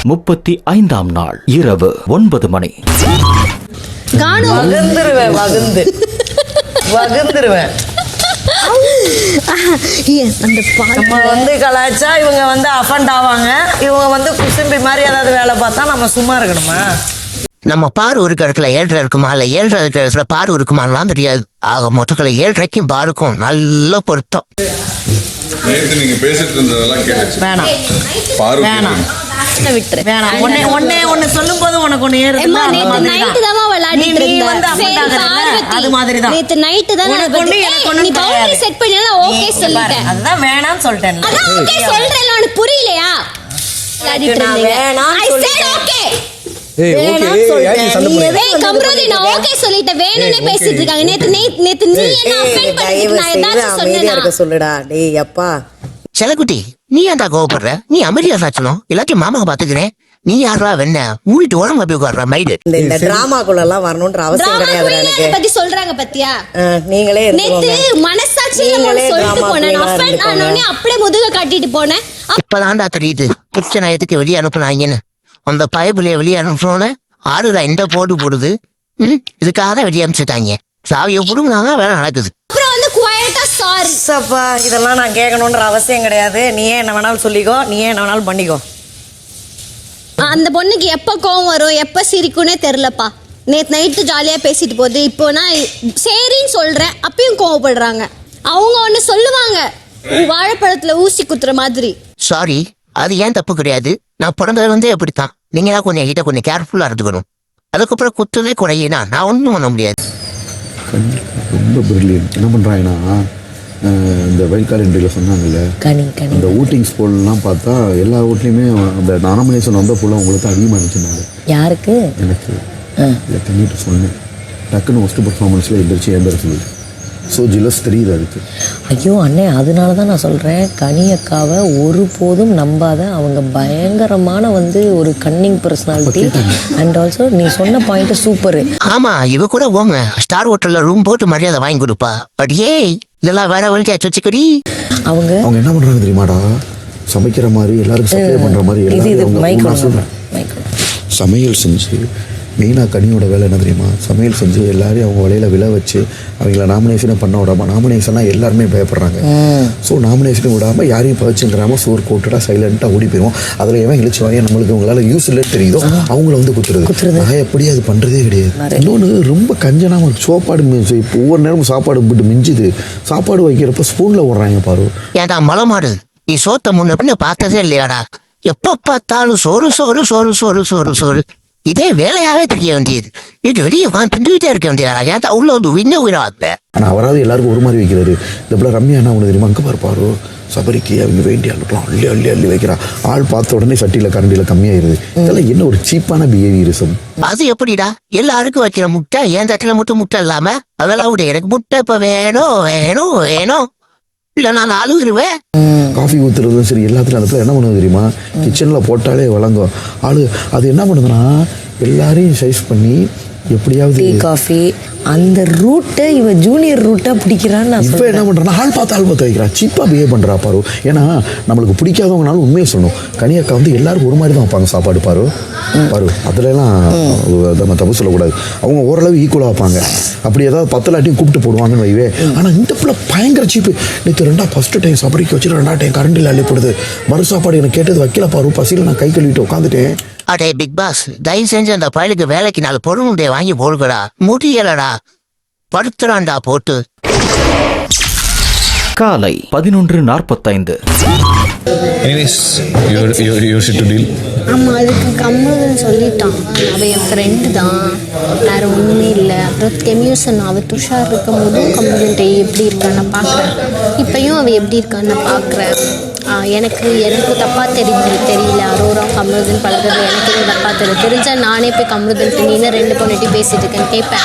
35ஆம் நாள் இரவு 9 மணி. வகுந்துருவேன். நம்ம வந்து கலாய்ச்சா இவங்க வந்து அஃபண்ட் ஆவாங்க. இவங்க வந்து குசும்பி மாதிரி ஏதாவது வேலை பார்த்தா நம்ம சும்மா இருக்கணுமா? நம்ம பாரு ஒரு இடத்துல 7:30 இருக்குமா இல்ல 7:30 இடத்துல பாரு இருக்குமாலாம் தெரியாது. ஆக மொத்தத்துல 7:30க்கும் பாருக்கும் நல்ல பொருத்தம். நீங்க பேசிட்டு இருந்ததெல்லாம் கேட்டுச்சு. வேணாம் பாரு வேணாம் வேணாம். ஒன்னு சொல்லும் போது உனக்கு ஒண்ணு ஏறுது. அது மாதிரி தான் நேத்து நைட்டு தான் நீ பவுண்டரி செட் பண்ணினா ஓகே சொல்லிட்டேன். அதுதான் வேணாம்னு சொல்லிட்டேன். அதான் ஓகே சொல்றேன். உனக்கு புரியலையா? வேணாம் ஓகே கம்ருதீன் நான் ஓகே சொல்லிட்டேன். வேணும்னே பேசிட்டு இருக்காங்க. நேத்து நீ என்ன அஃபெண்ட் பண்ணிட்டு நான் ஏதாச்சும் சொன்னேனா? சொல்லுடா டேய் அப்பா. செலக்குட்டி நீ ஏன்டா கோவப்படுற? நீ அமைதியா சாச்சணும். எல்லாத்தையும் மாமாவை பாத்துக்கிறேன். நீ யாரா வெண்ண மூடிட்டு உடம்பு போய் உட்கார்ற மைடு. இந்த டிராமாக்குள்ள எல்லாம் வரணும்ன்ற அவசியம் கிடையாது. எனக்கு பத்தி சொல்றாங்க பத்தியா? நீங்களே நேத்து மனசாட்சியில சொல்லிட்டு போனேன். அஃபெண்ட் ஆனோனே அப்படியே முதுக காட்டிட்டு போனேன். இப்பதான்டா தெரியுது பிரச்சனை எதுக்கு வெளியே அனுப்புனாங்கன்னு. அந்த பயப்புலைய வெளியே அனுப்புனோன்னு ஆடுதா இந்த போட்டு போடுது. இதுக்காக வெளியே அனுப்பிச்சுட்டாங்க. சாவியை புடுங்கினாங்க வேலை நடக்குது. அப்புறம் வந்து குவைட்டா சாரி சப்பா இதெல்லாம் நான் கேட்கணுன்ற அவசியம் கிடையாது. நீயே என்ன வேணாலும் சொல்லிக்கோ, நீயே என்ன வேணாலும் பண்ணிக்கோ. அந்த பொண்ணுக்கு எப்ப கோவம் வரும் எப்ப சிரிக்கும்னே தெரியலப்பா. நேத்து நைட்டு ஜாலியா பேசிட்டு போகுது. இப்போ நான் சரின்னு சொல்றேன் அப்பயும் கோவப்படுறாங்க. அவங்க ஒண்ணு சொல்லுவாங்க வாழைப்பழத்துல ஊசி குத்துற மாதிரி. சாரி அது ஏன் தப்பு கிடையாது. நான் பிறந்ததுல இருந்தே அப்படித்தான். நீங்க தான் கொஞ்சம் கிட்ட கொஞ்சம் கேர்ஃபுல்லா இருந்துக்கணும். அதுக்கப்புறம் குத்துதே குறையினா நான் ஒன்றும் பண்ண முடியாது. ரொம்ப பிரில்லியன்ட். என்ன பண்ணுறாங்கன்னா இந்த வைல்ட்கார்டு என்ட்ரியில் சொன்னாங்கல்ல இந்த ஊட்டிங் ஸ்போர்ட்லாம் பார்த்தா எல்லா ஊட்லேயுமே அந்த நாமினேஷன் வந்த ஃபுல்லாக உங்களுக்கு தான் அதிகமாக இருந்துச்சுனாங்க. யாருக்கு? எனக்கு இல்லை தண்ணிட்டு சொன்னேன். டக்குன்னு ஃபஸ்ட்டு பர்ஃபார்மன்ஸில் எந்திரிச்சு ஏந்திர சொல்லுது. ஸோ ஜிலஸ் தெரியுது அதுக்கு. ஐயோ அண்ணே அதனால தான் நான் சொல்கிறேன் கனி அக்காவை ஒருபோதும் நம்பாத. அவங்க பயங்கரமான வந்து ஒரு கன்னிங் பர்சனாலிட்டி. அண்ட் ஆல்சோ நீ சொன்ன பாயிண்ட் சூப்பரு. ஆமா இவ கூட போங்க ஸ்டார் ஹோட்டல்ல ரூம் போட்டு மரியாதை வாங்கி கொடுப்பா. பட் ஏய் இதெல்லாம் வேற வழியா வச்சுக்கடி. அவங்க என்ன பண்ணுறாங்க தெரியுமாடா? சமைக்கிற மாதிரி எல்லாருக்கும் சப்ளை பண்ணுற மாதிரி எல்லாரும் சமையல் செஞ்சு மெயினாக கனியோட வேலை என்ன தெரியுமா? சமையல் செஞ்சு எல்லாரையும் அவங்க வலையில் விழ வச்சு அவங்கள நாமினேஷனை பண்ண விடாமல் நாமினேஷன்லாம் எல்லாருமே பயப்படுறாங்க. ஸோ நாமினேஷனை விடாமல் யாரையும் பறிச்சுங்கிறாமல் சோறு கோட்டுடா சைலண்ட்டாக ஓடி போயிடும். அதில் எவன் இழிச்சு வாங்க நம்மளுக்கு உங்களால் யூஸ் இல்லைன்னு தெரியுதோ அவங்கள வந்து குத்துறது. நான் எப்படி அது பண்ணுறதே கிடையாது. இன்னொன்று ரொம்ப கஞ்சனாக சோப்பாடு இப்போ ஒவ்வொரு நேரமும் சாப்பாடு போட்டு மிஞ்சுது. சாப்பாடு வைக்கிறப்ப ஸ்பூனில் விடுறாங்க பாரு. ஏன்டா மலமாடு நீ சோத்த முன்ன பின்ன பார்த்ததே இல்லையாடா? எப்ப பார்த்தாலும் சோறு சோறு சோறு சோறு சோறு சோறு இதே வேலையாவே தெரிய வேண்டியது. இது வெளியே பின்னுகிட்டே இருக்க வேண்டியதா? ஏன் உள்ள வந்து விண்ண உயிராக. ஆனால் அவராது எல்லாருக்கும் ஒரு மாதிரி வைக்கிறாரு. இந்த போல ரம்யா என்ன ஒன்று தெரியுமா? அங்கே பார்ப்பாரு சபரிக்கு அவங்க வேண்டி அள்ளுக்கலாம் அள்ளி அள்ளி அள்ளி வைக்கிறான். ஆள் பார்த்த உடனே சட்டியில் கரண்டியில் கம்மியாயிருது. இதெல்லாம் என்ன ஒரு சீப்பான பிஹேவியரிசம். அது எப்படிடா எல்லாருக்கும் வைக்கிற முட்டை என் தட்டில மட்டும் முட்டை இல்லாம அதெல்லாம் விட எனக்கு முட்டை இப்ப வேணும் வேணும் வேணும் இல்ல நான் அழுகுருவேன். காஃபி ஊற்றுறதும் சரி எல்லாத்துலையும் அந்த என்ன பண்ணுவது தெரியுமா? கிச்சனில் போட்டாலே வழங்கும் ஆளு. அது என்ன பண்ணுதுன்னா எல்லாரையும் சைஸ் பண்ணி எப்படியாவது காஃபி அந்த ரூட்டை இவன் ஜூனியர் ரூட்டை பிடிக்கிறான்னு இப்போ என்ன பண்ணுறான்னா ஆள் பார்த்து வைக்கிறான். சீப்பாக பிஹேவ் பண்ணுறா பாரு. ஏன்னா நம்மளுக்கு பிடிக்காதவங்கனாலும் உண்மையை சொல்லணும். கனியக்கா வந்து எல்லாருக்கும் ஒரு மாதிரி தான் வைப்பாங்க சாப்பாடு பாரு பாரு. அதுலலாம் நம்ம தப்பு சொல்லக்கூடாது. அவங்க ஓரளவு ஈக்குவலாக வைப்பாங்க. அப்படி ஏதாவது 10 லாட்டையும் கூப்பிட்டு போடுவாங்கன்னு வைவே. ஆனால் இந்த பிள்ளை பயங்கர சீப்பு. நேற்று ஃபஸ்ட்டு டைம் சபரிக்கு வச்சுட்டு 2வது டைம் கரண்டில் அள்ளிப்படுது. மறு சாப்பாடு எனக்கு கேட்டது வைக்கல பாரு. பசியில் நான் கை கழுவிட்டு உட்காந்துட்டேன். அடே பிக் பாஸ் தயவு செஞ்சு அந்த பயலுக்கு வேலைக்கு 4 பொருளுடைய வாங்கி போடுங்கடா. முடியலடா படுத்துறான்டா போட்டு. காலை 11:45. ஆமாம் அதுக்கு கம்முன்னு சொல்லிட்டான். அவள் என் ஃப்ரெண்டு தான் வேறு ஒன்றுமே இல்லை. அப்புறம் கெமியூசன் அவள் துஷார் இருக்கும் போதும் கம்முன்ட்டு எப்படி இருக்கான்னு நான் பார்க்குறேன். இப்போயும் அவள் எப்படி இருக்கான்னு நான் பார்க்குறேன். எனக்கு தப்பாக தெரியல. அரோரா கம்ருதன் பழகிறது எனக்கு எதுவும் தப்பாக தெரிஞ்சால் நானே போய் கம்ருதன்ட்டு நீ 2 பொண்ணுட்டி பேசிட்டு இருக்கேன்னு கேட்பேன்.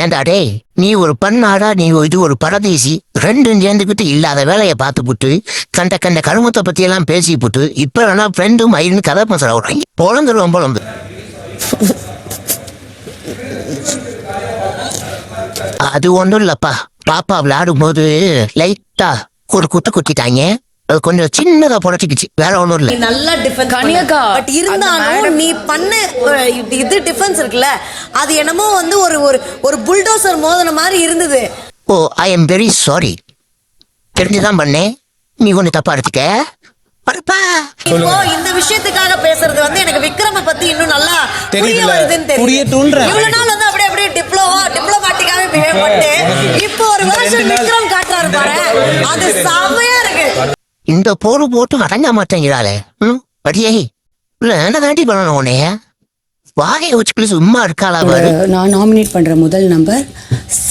ஏன்டா டே நீ ஒரு பண்ணாடா? நீ இது ஒரு பரதேசி. 2 சேர்ந்துக்கிட்டு இல்லாத வேலையை பார்த்து புட்டு கண்ட கருமத்தை பத்தி எல்லாம் பேசி புட்டு இப்ப வேணா ஃப்ரெண்டும் மயிலுன்னு கதை மசாலா விடுறாங்க. பொழந்துருவோம் பொழந்து. அது ஒன்றும் இல்லப்பா. பாப்பா விளையாடும் போது லைட்டா ஒரு குத்திட்டாங்க. அது கொஞ்சம் சின்னதா புடச்சிக்கிச்சு, வேற ஒண்ணும் இல்ல. நீ நல்லா டிஃபென்ஸ் கனியக்கா, பட் இருந்தாலும் நீ பண்ண இது டிஃபென்ஸ் இருக்குல்ல, அது என்னமோ வந்து ஒரு ஒரு புல்டோசர் மோதின மாதிரி இருந்தது. ஓ, ஐ எம் வெரி சாரி. தெரிஞ்சுதான் பண்ணேன், நீ கொஞ்சம் தப்பா எடுத்துக்க. பரப்பா. இப்போ இந்த விஷயத்துக்காக பேசுறது வந்து எனக்கு விக்ரம பத்தி இன்னும் நல்லா புரிய தெரியல. வருதுன்னு தெரியும். புரியட்டும்ன்ற. இவ்வளவு நாள் வந்து அப்படியே டிப்ளோமேட்டிக்காவே பிஹேவ் பண்ணிட்டு இப்போ ஒரு வருஷம் விக்ரம் காட்டுறாரு பாரு, அது செமையா இருக்கு. இந்த போரு போட்டு அடங்க மாட்டேங்கிறாளே. படியே இல்ல என்ன தாண்டி பண்ணணும் உன்னைய வாயை வச்சுக்கல சும்மா இருக்காளா பாரு. நான் நாமினேட் பண்ற முதல் நம்பர்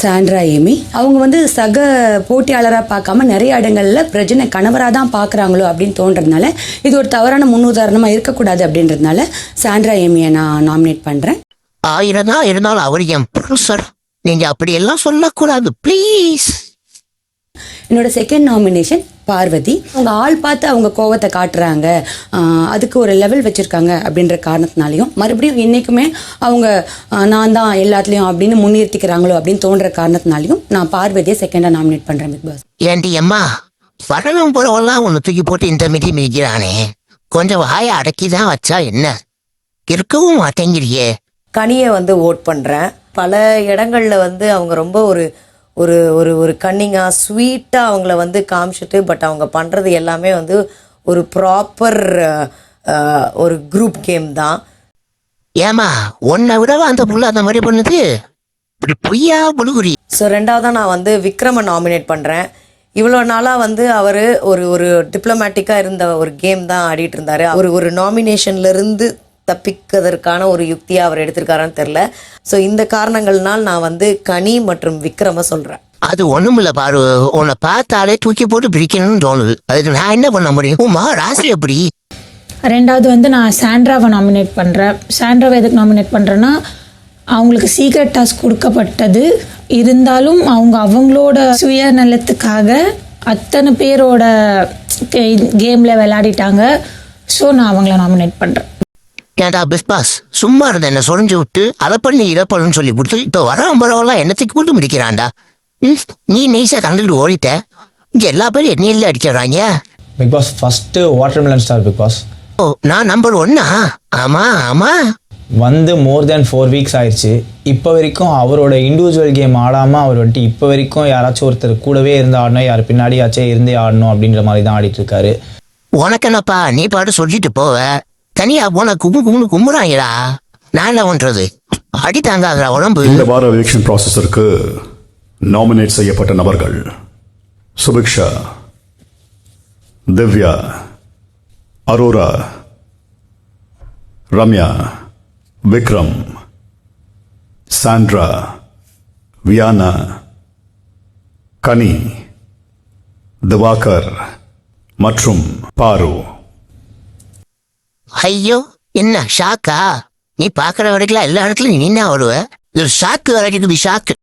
சாண்ட்ரா ஏமி. அவங்க வந்து சக போட்டியாளராக பார்க்காம நிறைய இடங்கள்ல பிரஜனை கணவராக தான் பார்க்குறாங்களோ அப்படின்னு தோன்றதுனால இது ஒரு தவறான முன்னுதாரணமாக இருக்கக்கூடாது அப்படின்றதுனால சாண்ட்ரா ஏமியை நான் நாமினேட் பண்ணுறேன். 1000 தான் இருந்தாலும் அவர் என் ப்ரொஃபசர், நீங்க அப்படி எல்லாம் சொல்லக்கூடாது ப்ளீஸ். என்னோட செகண்ட் நாமினேஷன் பார்வதி. அவங்க ஆள் பார்த்து அவங்க கோவத்தை காட்டுறாங்க, அதுக்கு ஒரு லெவல் வச்சுருக்காங்க அப்படின்ற காரணத்தினாலையும் மறுபடியும் என்றைக்குமே அவங்க நான் தான் எல்லாத்துலேயும் அப்படின்னு முன்னிறுத்திக்கிறாங்களோ அப்படின்னு தோன்ற காரணத்தினாலையும் நான் பார்வதியை செகண்டாக நாமினேட் பண்ணுறேன் பிக் பாஸ். ஏண்டி அம்மா, வரணும் போறவெல்லாம் ஒன்று தூக்கி போட்டு இந்த மிதி மிதிக்கிறானே, கொஞ்சம் வாயை அடக்கி தான் வச்சா என்ன, இருக்கவும் மாட்டேங்கிறியே. கனியை வந்து ஓட் பண்றேன். பல இடங்கள்ல வந்து அவங்க ரொம்ப ஒரு ஒரு ஒரு ஒரு கன்னிங்காக ஸ்வீட்டாக அவங்கள வந்து காமிச்சிட்டு, பட் அவங்க பண்ணுறது எல்லாமே வந்து ஒரு ப்ராப்பர் ஒரு குரூப் கேம் தான். ஏமா உன்னை விடவா அந்த புள்ள அந்த மாதிரி பண்ணுது, இப்படி பொய்யா புழுகுறி. ஸோ ரெண்டாவதாக நான் வந்து விக்ரமை நாமினேட் பண்ணுறேன். இவ்வளோ நாளாக வந்து அவர் ஒரு ஒரு டிப்ளமேட்டிக்காக இருந்த ஒரு கேம் தான் ஆடிட்டு இருந்தார். ஒரு நாமினேஷன்லேருந்து தப்பிக்கிறதுக்கான ஒரு யுக்தியாக அவர் எடுத்திருக்காரான்னு தெரில. ஸோ இந்த காரணங்கள்னால் நான் வந்து கனி மற்றும் விக்ரம சொல்கிறேன். அது ஒண்ணுமில்ல பாரு, உன்னை பார்த்தாலே தூக்கி போட்டு பிரிக்கணும்னு தோணுது, அதுக்கு நான் என்ன பண்ண முடியும்? உமா ராசி எப்படி? ரெண்டாவது வந்து நான் சாண்ட்ராவை நாமினேட் பண்ணுறேன். சாண்ட்ராவை எதுக்கு நாமினேட் பண்ணுறேன்னா, அவங்களுக்கு சீக்ரெட் டாஸ்க் கொடுக்கப்பட்டது இருந்தாலும் அவங்க அவங்களோட சுயநலத்துக்காக அத்தனை பேரோட கேமில் விளையாடிட்டாங்க. ஸோ நான் அவங்கள நாமினேட் பண்ணுறேன். ஏன்டா பிஸ்பாஸ் சும்மா இருந்த என்ன சொரிஞ்சு விட்டு அதை பண்ணி இதை பண்ணுன்னு சொல்லி கொடுத்து இப்போ வரவெல்லாம் என்னத்துக்கு போட்டு முடிக்கிறான்டா. நீ நெய்ஸா கண்டுட்டு ஓடிட்ட, இங்க எல்லா பேரும் என்னையில அடிக்கிறாங்க. Big boss first watermelon star big boss. ஓ, நான் நம்பர் 1. ஆமா ஆமா, வந்து மோர் தேன் 4 வீக்ஸ் ஆயிடுச்சு. இப்போ வரைக்கும் அவரோட இண்டிவிஜுவல் கேம் ஆடாமல் அவர் வந்துட்டு இப்போ வரைக்கும் யாராச்சும் ஒருத்தர் கூடவே இருந்து ஆடணும், யார் பின்னாடியாச்சே இருந்தே ஆடணும் அப்படின்ற மாதிரி தான் ஆடிட்டு இருக்காரு. உனக்கு என்னப்பா, நீ பாட்டு சொல்லிட்டு போவ, தனியா போன கும்புறாங்கடா. நான் என்ன பண்றது, அடி தாங்காத உடம்பு. இந்த வார எலெக்ஷன் ப்ராசஸருக்கு நாமினேட் செய்யப்பட்ட நபர்கள்: சுபிக்ஷா, திவ்யா, அரோரா, ரம்யா, விக்ரம், சாண்ட்ரா, வியானா, கனி, திவாகர் மற்றும் பாரு. ஐயோ, என்ன ஷாக்கா? நீ பாக்குற வரைக்கும் எல்லா இடத்துலயும் நீ என்ன வருவ? இது ஷாக்கு வரைக்கும் ஷாக்கு.